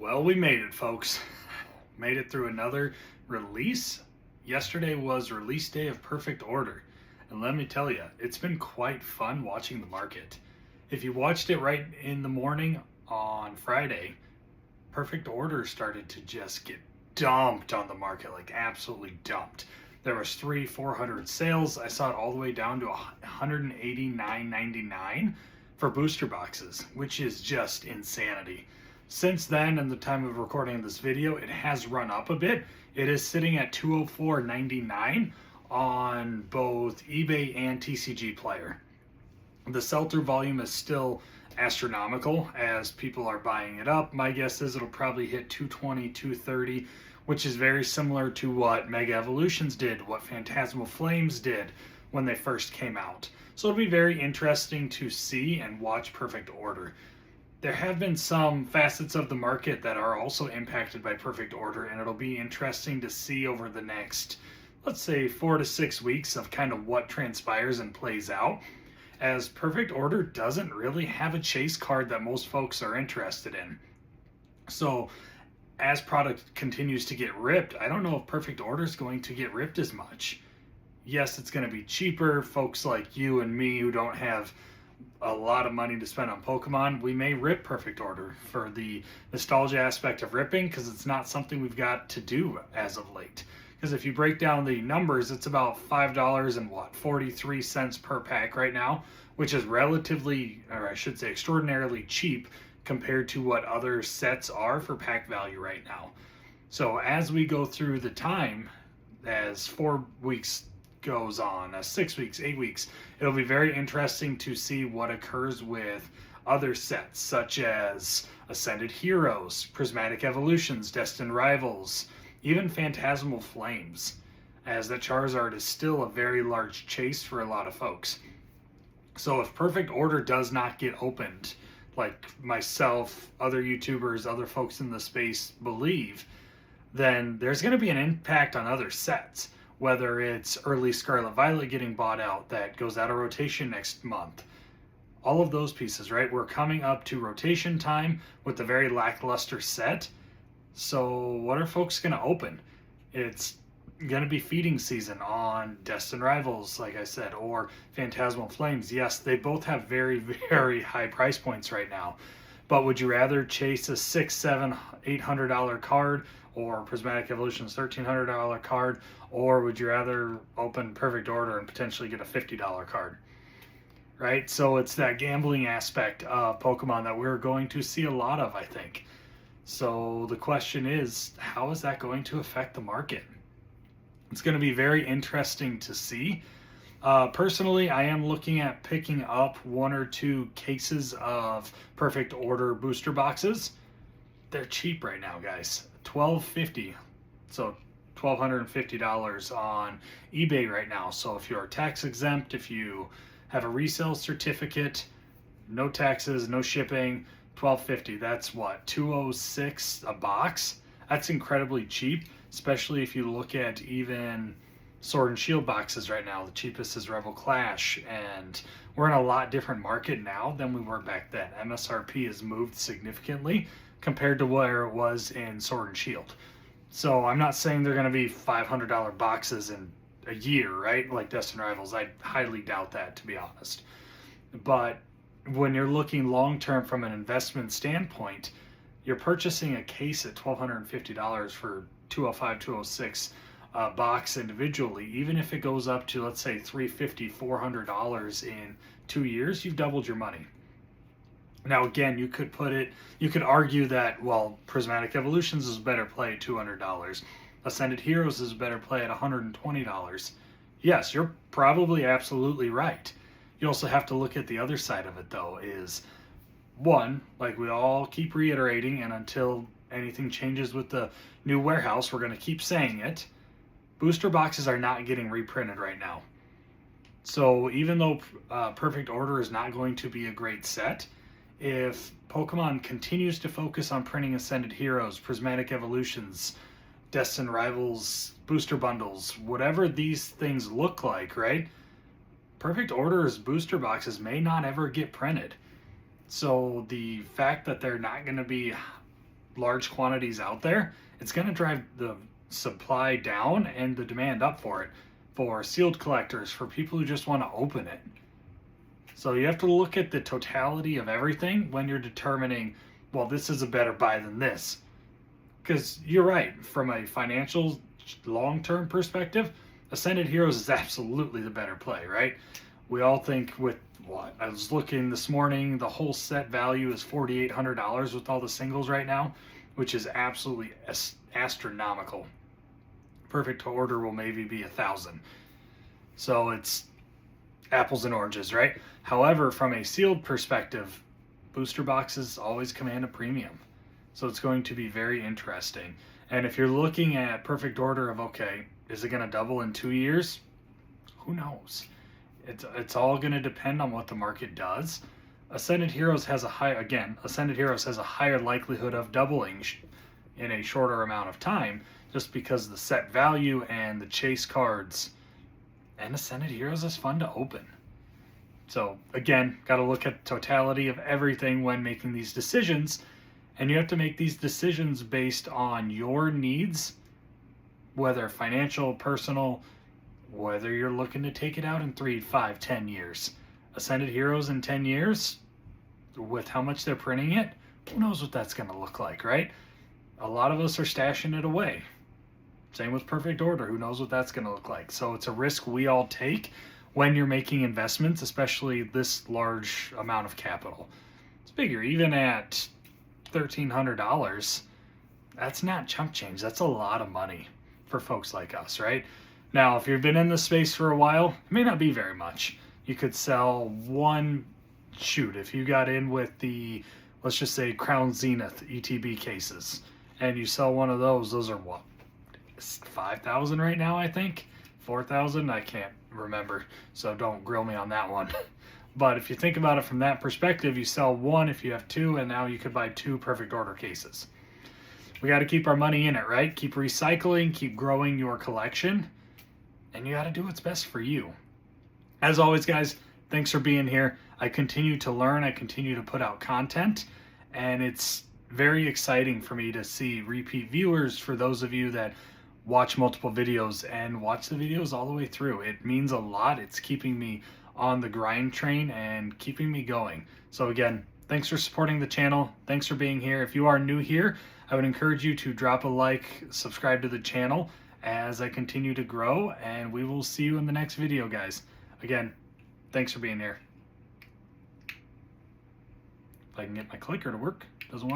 Well, we made it, folks. Made it through another release. Yesterday was release day of Perfect Order. And let me tell you, it's been quite fun watching the market. If you watched it right in the morning on Friday, Perfect Order started to just get dumped on the market, like absolutely dumped. There was 400 sales. I saw it all the way down to 189.99 for booster boxes, which is just insanity. Since then, and the time of recording this video, it has run up a bit. It is sitting at 204.99 on both eBay and TCG Player. The sell-through volume is still astronomical as people are buying it up. My guess is it'll probably hit 220, 230, which is very similar to what Mega Evolutions did, what Phantasmal Flames did when they first came out. So it'll be very interesting to see and watch Perfect Order. There have been some facets of the market that are also impacted by Perfect Order, and it'll be interesting to see over the next, let's say, 4 to 6 weeks of kind of what transpires and plays out, as Perfect Order doesn't really have a chase card that most folks are interested in. So as product continues to get ripped, I don't know if Perfect Order is going to get ripped as much. Yes, it's going to be cheaper. Folks like you and me who don't have a lot of money to spend on Pokemon, we may rip Perfect Order for the nostalgia aspect of ripping, because it's not something we've got to do as of late. Because if you break down the numbers, it's about $5 and 43 cents per pack right now, which is relatively, or I should say extraordinarily cheap compared to what other sets are for pack value right now. So as we go through the time, as 4 weeks goes on, 6 weeks, 8 weeks, it'll be very interesting to see what occurs with other sets such as Ascended Heroes, Prismatic Evolutions, Destined Rivals, even Phantasmal Flames, as the Charizard is still a very large chase for a lot of folks. So if Perfect Order does not get opened, like myself, other YouTubers, other folks in the space believe, then there's going to be an impact on other sets. Whether it's early Scarlet Violet getting bought out that goes out of rotation next month. All of those pieces, right? We're coming up to rotation time with a very lackluster set. So what are folks going to open? It's going to be feeding season on Destined Rivals, like I said, or Phantasmal Flames. Yes, they both have very, very high price points right now. But would you rather chase a $600, $700, $800 card, or Prismatic Evolution's $1,300 card, or would you rather open Perfect Order and potentially get a $50 card? Right? So it's that gambling aspect of Pokemon that we're going to see a lot of, I think. So the question is, how is that going to affect the market? It's going to be very interesting to see. Personally, I am looking at picking up 1 or 2 cases of Perfect Order booster boxes. They're cheap right now, guys. $12.50, so $1,250 on eBay right now. So if you're tax exempt, if you have a resale certificate, no taxes, no shipping, $12.50. That's what, $206 a box? That's incredibly cheap, especially if you look at even Sword and Shield boxes right now. The cheapest is Rebel Clash, and we're in a lot different market now than we were back then. MSRP has moved significantly compared to where it was in Sword and Shield. So I'm not saying they're going to be $500 boxes in a year, right? Like Destined Rivals. I highly doubt that, to be honest. But when you're looking long-term from an investment standpoint, you're purchasing a case at $1,250 for 205, 206 box individually. Even if it goes up to, let's say, $350, $400 in 2 years, you've doubled your money. Now, again, you could argue that, well, Prismatic Evolutions is a better play at $200. Ascended Heroes is a better play at $120. Yes, you're probably absolutely right. You also have to look at the other side of it, though, is, one, like we all keep reiterating, and until anything changes with the new warehouse, we're going to keep saying it, booster boxes are not getting reprinted right now. So even though Perfect Order is not going to be a great set, if Pokemon continues to focus on printing Ascended Heroes, Prismatic Evolutions, Destined Rivals, booster bundles, whatever these things look like, right? Perfect Order's booster boxes may not ever get printed. So the fact that they're not going to be large quantities out there, it's going to drive the supply down and the demand up for it, for sealed collectors, for people who just want to open it. So you have to look at the totality of everything when you're determining, well, this is a better buy than this. Because you're right, from a financial long-term perspective, Ascended Heroes is absolutely the better play, right? We all think with what? I was looking this morning, the whole set value is $4,800 with all the singles right now, which is absolutely astronomical. Perfect Order will maybe be $1,000. So it's apples and oranges, right? However, from a sealed perspective, booster boxes always command a premium. So it's going to be very interesting. And if you're looking at Perfect Order of, okay, is it going to double in 2 years? Who knows? It's all going to depend on what the market does. Ascended Heroes has a higher likelihood of doubling in a shorter amount of time, just because of the set value and the chase cards. And Ascended Heroes is fun to open. So again, got to look at the totality of everything when making these decisions. And you have to make these decisions based on your needs, whether financial, personal, whether you're looking to take it out in 3, 5, 10 years. Ascended Heroes in 10 years, with how much they're printing it, who knows what that's going to look like, right? A lot of us are stashing it away. Same with Perfect Order. Who knows what that's going to look like? So it's a risk we all take when you're making investments, especially this large amount of capital. It's bigger, even at $1,300, that's not chump change. That's a lot of money for folks like us, right? Now, if you've been in this space for a while, it may not be very much. You could sell one, if you got in with the, let's just say, Crown Zenith ETB cases, and you sell one of those are what? 5,000 right now, I think? 4,000? I can't remember, so don't grill me on that one. But if you think about it from that perspective, you sell one if you have two, and now you could buy 2 Perfect Order cases. We got to keep our money in it, right? Keep recycling, keep growing your collection, and you got to do what's best for you. As always, guys, thanks for being here. I continue to learn, I continue to put out content, and it's very exciting for me to see repeat viewers, for those of you that watch multiple videos and watch the videos all the way through. It means a lot. It's keeping me on the grind train and keeping me going. So again, thanks for supporting the channel. Thanks for being here. If you are new here, I would encourage you to drop a like, subscribe to the channel as I continue to grow, and we will see you in the next video, guys. Again, thanks for being here. If I can get my clicker to work, doesn't want to.